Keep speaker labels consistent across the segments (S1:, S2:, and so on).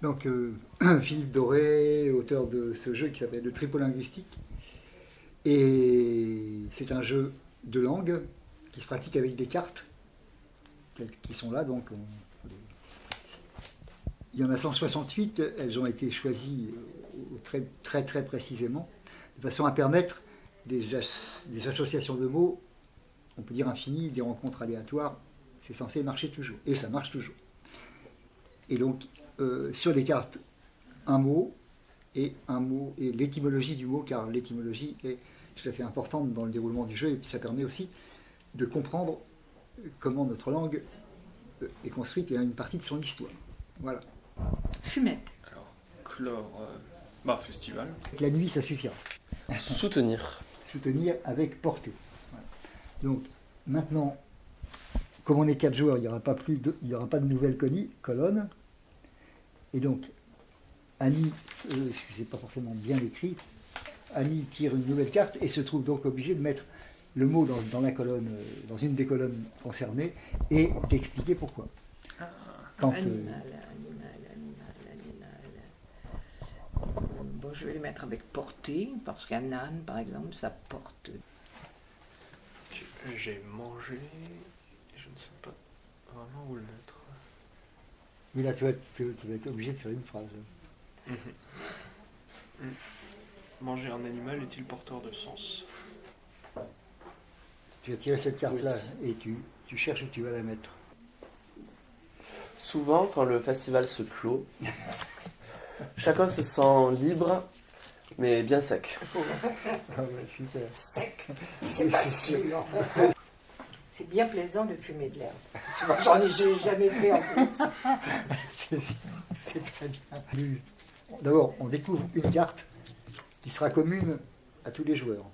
S1: Donc, Philippe Doré, auteur de ce jeu qui s'appelle le Tripolinguistique. Et c'est un jeu de langue qui se pratique avec des cartes qui sont là. Donc, il y en a 168. Elles ont été choisies très précisément, de façon à permettre des associations de mots, on peut dire infinies, des rencontres aléatoires. C'est censé marcher toujours. Et ça marche toujours. Et donc, sur les cartes, un mot et l'étymologie du mot, car l'étymologie est tout à fait importante dans le déroulement du jeu, et puis ça permet aussi de comprendre comment notre langue est construite et a une partie de son histoire. Voilà.
S2: Fumette.
S3: Alors, clore, festival.
S1: La nuit, ça suffira.
S4: Soutenir.
S1: Soutenir avec portée. Voilà. Donc, maintenant, comme on est 4 joueurs, il n'y aura pas de nouvelle colonne. Et donc, Annie, je ne sais pas forcément bien écrit, Annie tire une nouvelle carte et se trouve donc obligée de mettre le mot dans la colonne, dans une des colonnes concernées et d'expliquer pourquoi. Quand,
S2: Animal. Bon, je vais les mettre avec portée, parce qu'un âne, par exemple, ça porte.
S3: J'ai mangé, je ne sais pas vraiment où le mettre.
S1: Mais là, tu vas être obligé de faire une phrase.
S3: Manger un animal est-il porteur de sens?
S1: Tu vas tirer cette carte-là et tu cherches où tu vas la mettre.
S4: Souvent, quand le festival se clôt, chacun se sent libre, mais bien sec.
S1: Ah ouais, super.
S2: Sec, c'est facile. C'est bien plaisant de fumer de l'herbe. J'en ai jamais fait en plus.
S1: C'est très bien. D'abord, on découvre une carte qui sera commune à tous les joueurs.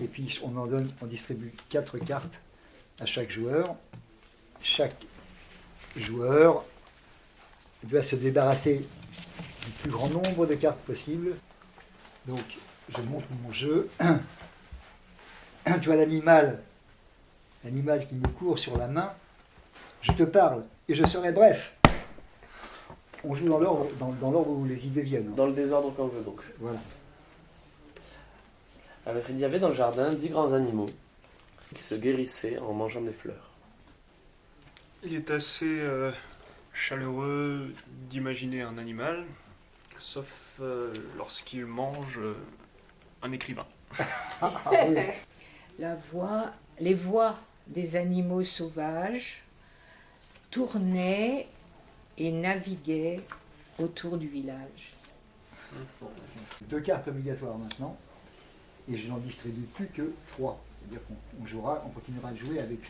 S1: Et puis on distribue 4 cartes à chaque joueur. Chaque joueur doit se débarrasser du plus grand nombre de cartes possible. Donc, je montre mon jeu. Tu vois l'animal qui me court sur la main. Je te parle et je serai bref. On joue dans l'ordre où les idées viennent.
S4: Dans le désordre qu'on veut donc.
S1: Voilà.
S4: Alors il y avait dans le jardin 10 grands animaux qui se guérissaient en mangeant des fleurs.
S3: Il est assez chaleureux d'imaginer un animal, sauf lorsqu'il mange un écrivain.
S2: Les voix des animaux sauvages tournaient et naviguaient autour du village.
S1: 2 cartes obligatoires maintenant, et je n'en distribue plus que 3. C'est-à-dire qu'on continuera à jouer avec